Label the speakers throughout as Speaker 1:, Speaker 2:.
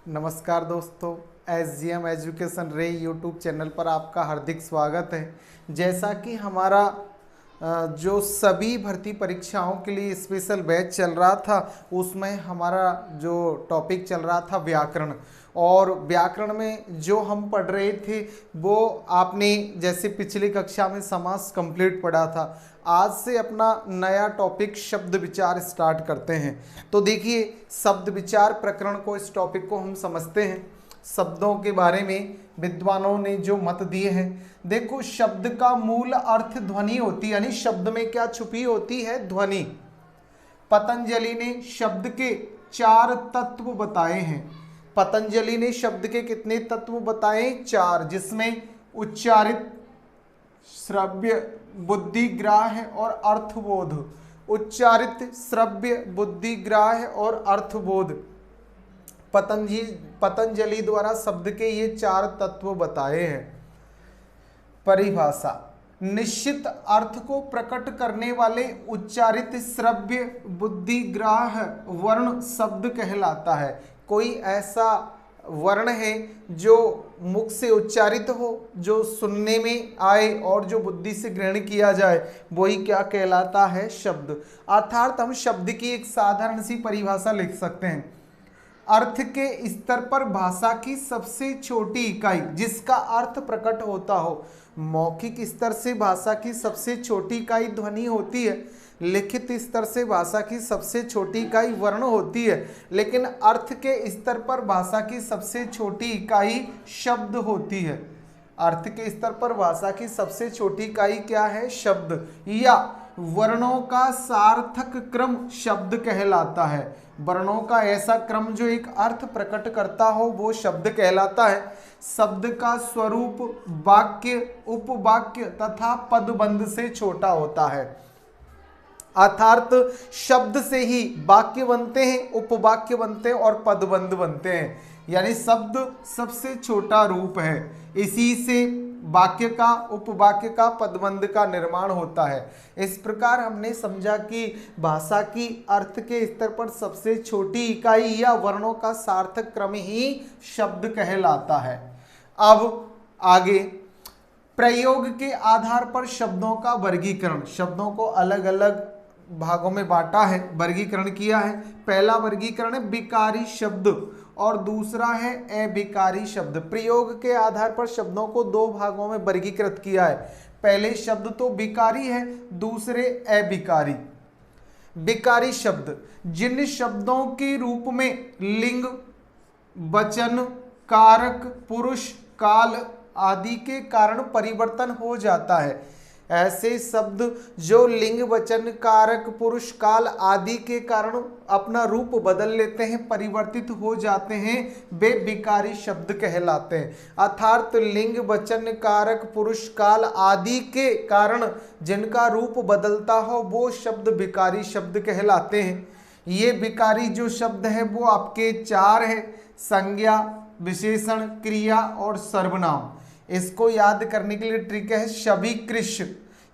Speaker 1: नमस्कार दोस्तों, SGM education रे यूट्यूब चैनल पर आपका हार्दिक स्वागत है। जैसा कि हमारा जो सभी भर्ती परीक्षाओं के लिए स्पेशल बैच चल रहा था, उसमें हमारा जो टॉपिक चल रहा था व्याकरण। और व्याकरण में जो हम पढ़ रहे थे वो आपने जैसे पिछली कक्षा में समास कंप्लीट पढ़ा था। आज से अपना नया टॉपिक शब्द विचार स्टार्ट करते हैं। तो देखिए, शब्द विचार प्रकरण को, इस टॉपिक को हम समझते हैं। शब्दों के बारे में विद्वानों ने जो मत दिए हैं, देखो शब्द का मूल अर्थ ध्वनि होती है, यानी शब्द में क्या छुपी होती है? ध्वनि। पतंजलि ने शब्द के 4 तत्व बताए हैं। पतंजलि ने शब्द के कितने तत्व बताए? 4, जिसमें उच्चारित, श्रव्य, बुद्धिग्राह्य और अर्थबोध। उच्चारित, श्रव्य, बुद्धिग्राह्य और अर्थबोध। पतंजलि द्वारा शब्द के ये 4 तत्व बताए हैं। परिभाषा: निश्चित अर्थ को प्रकट करने वाले उच्चारित, श्रव्य, बुद्धिग्राह्य वर्ण शब्द कहलाता है। कोई ऐसा वर्ण है जो मुख से उच्चारित हो, जो सुनने में आए और जो बुद्धि से ग्रहण किया जाए, वही क्या कहलाता है? शब्द। अर्थात हम शब्द की एक साधारण सी परिभाषा लिख सकते हैं। अर्थ के स्तर पर भाषा की सबसे छोटी इकाई जिसका अर्थ प्रकट होता हो। मौखिक स्तर से भाषा की सबसे छोटी इकाई ध्वनि होती है। लिखित स्तर से भाषा की सबसे छोटी इकाई वर्ण होती है, लेकिन अर्थ के स्तर पर भाषा की सबसे छोटी इकाई शब्द होती है। अर्थ के स्तर पर भाषा की सबसे छोटी इकाई क्या है? शब्द, या वर्णों का सार्थक क्रम शब्द कहलाता है। वर्णों का ऐसा क्रम जो एक अर्थ प्रकट करता हो, वो शब्द कहलाता है। शब्द का स्वरूप वाक्य, उपवाक्य तथा पदबंध से छोटा होता है। अर्थात शब्द से ही वाक्य बनते हैं, उपवाक्य बनते हैं और पदबंध बनते हैं। यानी शब्द सबसे छोटा रूप है, इसी से वाक्य का, उपवाक्य का, पदबंध का निर्माण होता है। इस प्रकार हमने समझा कि भाषा की अर्थ के स्तर पर सबसे छोटी इकाई या वर्णों का सार्थक क्रम ही शब्द कहलाता है। अब आगे, प्रयोग के आधार पर शब्दों का वर्गीकरण। शब्दों को अलग अलग भागों में बांटा है, वर्गीकरण किया है। पहला वर्गीकरण है विकारी शब्द और दूसरा है अविकारी शब्द। प्रयोग के आधार पर शब्दों को 2 भागों में वर्गीकृत किया है। पहले शब्द तो विकारी है, दूसरे अविकारी। विकारी शब्द जिन शब्दों के रूप में लिंग, वचन, कारक, पुरुष, काल आदि के कारण परिवर्तन हो जाता है। ऐसे शब्द जो लिंग, वचन, कारक, पुरुष, काल आदि के कारण अपना रूप बदल लेते हैं, परिवर्तित हो जाते हैं, वे विकारी शब्द कहलाते हैं। अर्थात लिंग, वचन, कारक, पुरुष, काल आदि के कारण जिनका रूप बदलता हो, वो शब्द विकारी शब्द कहलाते हैं। ये विकारी जो शब्द है वो आपके 4 है: संज्ञा, विशेषण, क्रिया और सर्वनाम। इसको याद करने के लिए ट्रिक है शविकृश,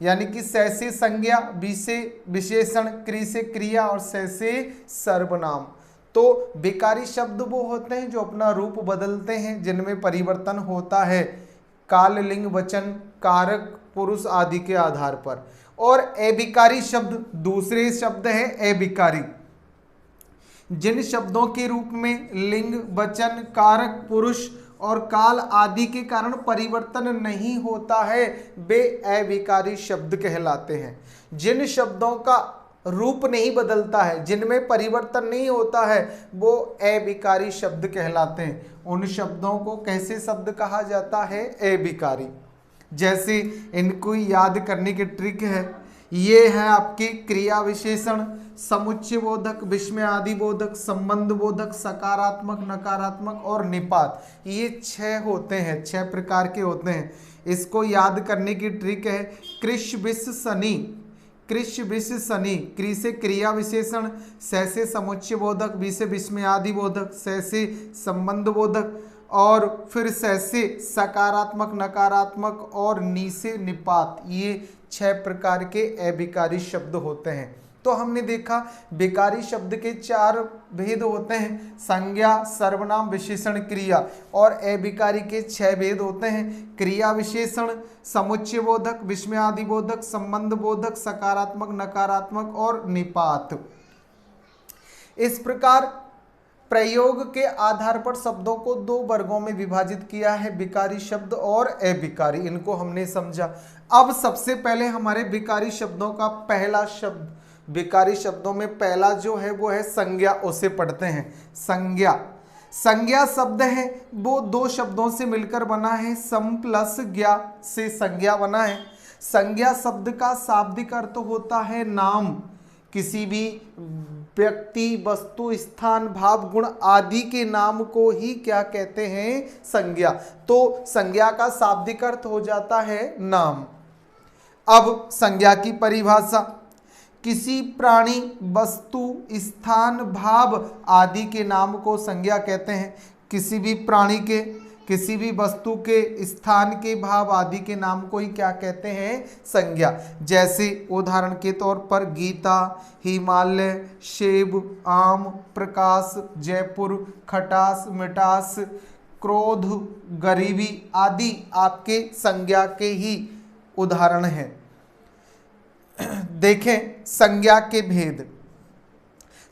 Speaker 1: यानी कि स से संज्ञा, बी से विशेषण, क्रि से क्रिया और स से सर्वनाम। तो विकारी शब्द वो होते हैं जो अपना रूप बदलते हैं, जिनमें परिवर्तन होता है काल, लिंग, वचन, कारक, पुरुष आदि के आधार पर। और अविकारी शब्द दूसरे शब्द है अविकारी, जिन शब्दों के रूप में लिंग, वचन, कारक, पुरुष और काल आदि के कारण परिवर्तन नहीं होता है, वे अविकारी शब्द कहलाते हैं। जिन शब्दों का रूप नहीं बदलता है, जिनमें परिवर्तन नहीं होता है, वो अविकारी शब्द कहलाते हैं। उन शब्दों को कैसे शब्द कहा जाता है? अविकारी। जैसे इनको याद करने की ट्रिक है, ये है आपके क्रिया विशेषण, समुच्चय बोधक, विस्मयादि बोधक, संबंध बोधक, सकारात्मक, नकारात्मक और निपात। ये 6 होते हैं, 6 प्रकार के होते हैं। इसको याद करने की ट्रिक है कृष विष शनि। कृष विष शनि, क्रि से क्रिया विशेषण, स से समुच्चय बोधक, वि से विस्मयादि बोधक, स से संबंध बोधक और फिर स से सकारात्मक, नकारात्मक और नी से निपात। ये 6 प्रकार के अविकारी शब्द होते हैं। तो हमने देखा विकारी शब्द के 4 भेद होते हैं, संज्ञा, सर्वनाम, विशेषण, क्रिया। और अविकारी के 6 भेद होते हैं, क्रिया विशेषण, समुच्चय बोधक, विस्मयादि बोधक, संबंध बोधक, सकारात्मक, नकारात्मक और निपात। इस प्रकार प्रयोग के आधार पर शब्दों को 2 वर्गों में विभाजित किया है, विकारी शब्द और अविकारी। इनको हमने समझा। अब सबसे पहले हमारे विकारी शब्दों का पहला शब्द, विकारी शब्दों में पहला जो है वो है संज्ञा, उसे पढ़ते हैं। संज्ञा, संज्ञा शब्द है वो 2 शब्दों से मिलकर बना है, सम प्लस ज्ञा से संज्ञा बना है। संज्ञा शब्द का शाब्दिक अर्थ होता है नाम। किसी भी व्यक्ति, वस्तु, स्थान, भाव, गुण आदि के नाम को ही क्या कहते हैं? संज्ञा। तो संज्ञा का शाब्दिक अर्थ हो जाता है नाम। अब संज्ञा की परिभाषा, किसी प्राणी, वस्तु, स्थान, भाव आदि के नाम को संज्ञा कहते हैं। किसी भी प्राणी के, किसी भी वस्तु के, स्थान के, भाव आदि के नाम को ही क्या कहते हैं? संज्ञा। जैसे उदाहरण के तौर पर गीता, हिमालय, सेब, आम, प्रकाश, जयपुर, खटास, मिठास, क्रोध, गरीबी आदि आपके संज्ञा के ही उदाहरण हैं। देखें संज्ञा के भेद।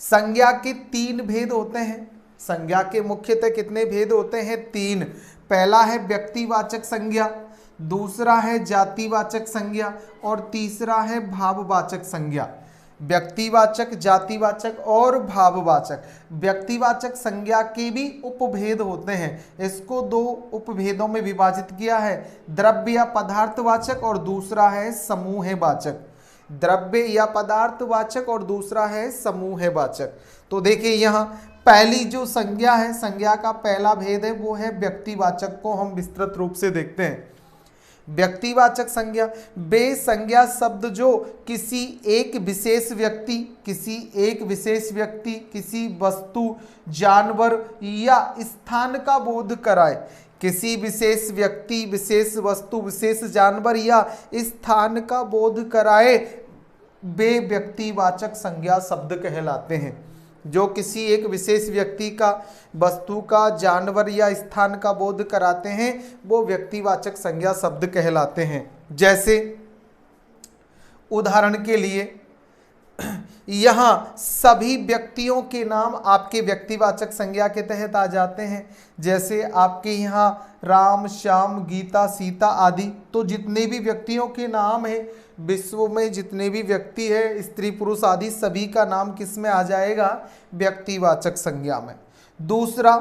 Speaker 1: संज्ञा के 3 भेद होते हैं। संज्ञा के मुख्यतः कितने भेद होते हैं? 3। पहला है व्यक्तिवाचक संज्ञा, दूसरा है जातिवाचक संज्ञा और तीसरा है भाववाचक संज्ञा। व्यक्तिवाचक, जातिवाचक और भाववाचक। व्यक्तिवाचक संज्ञा के भी उपभेद होते हैं। इसको 2 उपभेदों में विभाजित किया है, द्रव्य या पदार्थवाचक और दूसरा है समूहवाचक। द्रव्य या पदार्थवाचक और दूसरा है समूहवाचक। तो देखिए यहाँ पहली जो संज्ञा है, संज्ञा का पहला भेद है वो है व्यक्तिवाचक, को हम विस्तृत रूप से देखते हैं। व्यक्तिवाचक संज्ञा, वे संज्ञा शब्द जो किसी एक विशेष व्यक्ति, किसी वस्तु, जानवर या स्थान का बोध कराए। किसी विशेष व्यक्ति, विशेष वस्तु, विशेष जानवर या स्थान का बोध कराए, वे व्यक्तिवाचक संज्ञा शब्द कहलाते हैं। जो किसी एक विशेष व्यक्ति का, वस्तु का, जानवर या स्थान का बोध कराते हैं, वो व्यक्तिवाचक संज्ञा शब्द कहलाते हैं। जैसे उदाहरण के लिए यहाँ सभी व्यक्तियों के नाम आपके व्यक्तिवाचक संज्ञा के तहत आ जाते हैं। जैसे आपके यहाँ राम, श्याम, गीता, सीता आदि। तो जितने भी व्यक्तियों के नाम हैं, विश्व में जितने भी व्यक्ति है, स्त्री, पुरुष आदि, सभी का नाम किस में आ जाएगा? व्यक्तिवाचक संज्ञा में। दूसरा,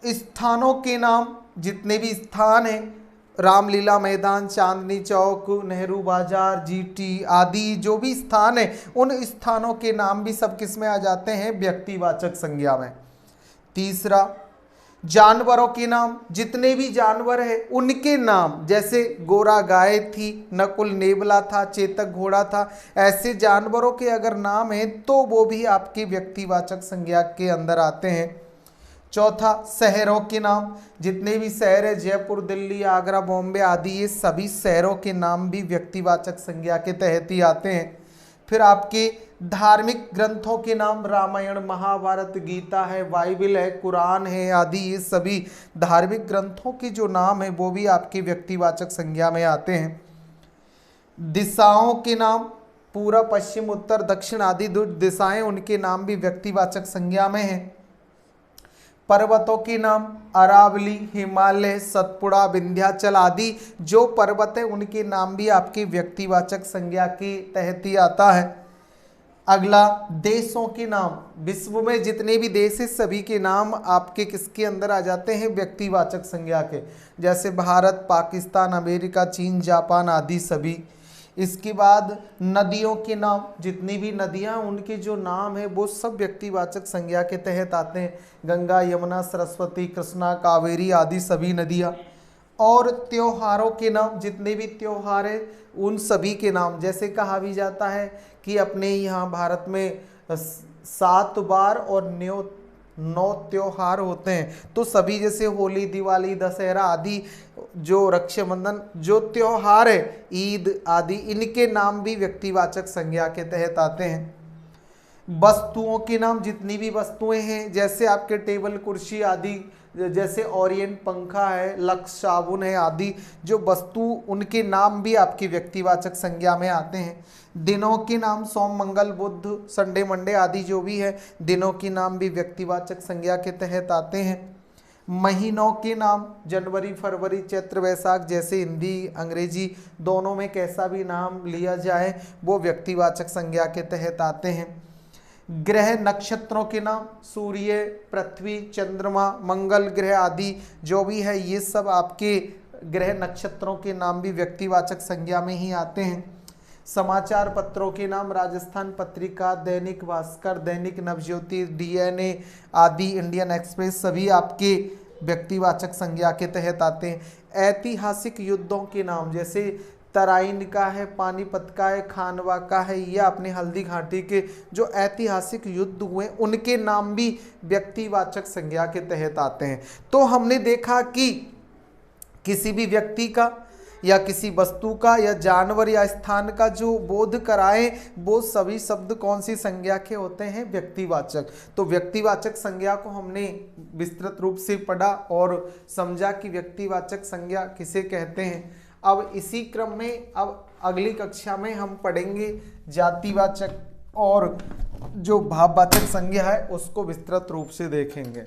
Speaker 1: स्थानों के नाम, जितने भी स्थान हैं, रामलीला मैदान, चांदनी चौक, नेहरू बाजार, जीटी आदि जो भी स्थान है, उन स्थानों के नाम भी सब किस में आ जाते हैं? व्यक्तिवाचक संज्ञा में। तीसरा, जानवरों के नाम, जितने भी जानवर हैं उनके नाम, जैसे गोरा गाय थी, नकुल नेवला था, चेतक घोड़ा था, ऐसे जानवरों के अगर नाम हैं तो वो भी आपके व्यक्तिवाचक संज्ञा के अंदर आते हैं। चौथा, शहरों के नाम, जितने भी शहर है, जयपुर, दिल्ली, आगरा, बॉम्बे आदि, ये सभी शहरों के नाम भी व्यक्तिवाचक संज्ञा के तहत ही आते हैं। फिर आपके धार्मिक ग्रंथों के नाम, रामायण, महाभारत, गीता है, बाइबल है, कुरान है आदि, ये सभी धार्मिक ग्रंथों के जो नाम है वो भी आपकी व्यक्तिवाचक संज्ञा में आते हैं। दिशाओं के नाम, पूर्व, पश्चिम, उत्तर, दक्षिण आदि दिशाएं, उनके नाम भी व्यक्तिवाचक संज्ञा में हैं। पर्वतों के नाम, अरावली, हिमालय, सतपुड़ा, विंध्याचल आदि जो पर्वत है उनके नाम भी आपके व्यक्तिवाचक संज्ञा के तहत ही आता है। अगला, देशों के नाम, विश्व में जितने भी देश हैं सभी के नाम आपके किसके अंदर आ जाते हैं? व्यक्तिवाचक संज्ञा के। जैसे भारत, पाकिस्तान, अमेरिका, चीन, जापान आदि सभी। इसके बाद नदियों के नाम, जितनी भी नदियां उनके जो नाम है वो सब व्यक्तिवाचक संज्ञा के तहत आते हैं। गंगा, यमुना, सरस्वती, कृष्णा, कावेरी आदि सभी नदियां। और त्योहारों के नाम, जितने भी त्योहार हैं उन सभी के नाम, जैसे कहा भी जाता है कि अपने यहाँ भारत में 7 बार और 9 त्योहार होते हैं। तो सभी जैसे होली, दिवाली, दशहरा आदि, जो रक्षाबंधन, जो त्योहार है, ईद आदि, इनके नाम भी व्यक्तिवाचक संज्ञा के तहत आते हैं। वस्तुओं के नाम, जितनी भी वस्तुएं हैं, जैसे आपके टेबल कुर्सी आदि, जैसे ओरिएंट पंखा है, लक्स साबुन है आदि, जो वस्तु उनके नाम भी आपकी व्यक्तिवाचक संज्ञा में आते हैं। दिनों के नाम सोम मंगल बुध संडे मंडे आदि जो भी है, दिनों के नाम भी व्यक्तिवाचक संज्ञा के तहत आते हैं। महीनों के नाम जनवरी फरवरी चैत्र वैशाख, जैसे हिंदी अंग्रेजी दोनों में कैसा भी नाम लिया जाए वो व्यक्तिवाचक संज्ञा के तहत आते हैं। ग्रह नक्षत्रों के नाम सूर्य पृथ्वी चंद्रमा मंगल ग्रह आदि जो भी है, ये सब आपके ग्रह नक्षत्रों के नाम भी व्यक्तिवाचक संज्ञा में ही आते हैं। समाचार पत्रों के नाम राजस्थान पत्रिका, दैनिक भास्कर, दैनिक नवज्योति, डीएनए आदि, इंडियन एक्सप्रेस, सभी आपके व्यक्तिवाचक संज्ञा के तहत आते हैं। ऐतिहासिक युद्धों के नाम, जैसे तराइन का है, पानीपत का है, खानवा का है, या अपने हल्दी घाटी के जो ऐतिहासिक युद्ध हुए उनके नाम भी व्यक्तिवाचक संज्ञा के तहत आते हैं। तो हमने देखा कि किसी भी व्यक्ति का या किसी वस्तु का या जानवर या स्थान का जो बोध कराए वो सभी शब्द कौन सी संज्ञा के होते हैं, व्यक्तिवाचक। तो व्यक्तिवाचक संज्ञा को हमने विस्तृत रूप से पढ़ा और समझा कि व्यक्तिवाचक संज्ञा किसे कहते हैं। अब इसी क्रम में अब अगली कक्षा में हम पढ़ेंगे जातिवाचक और जो भाववाचक संज्ञा है उसको विस्तृत रूप से देखेंगे।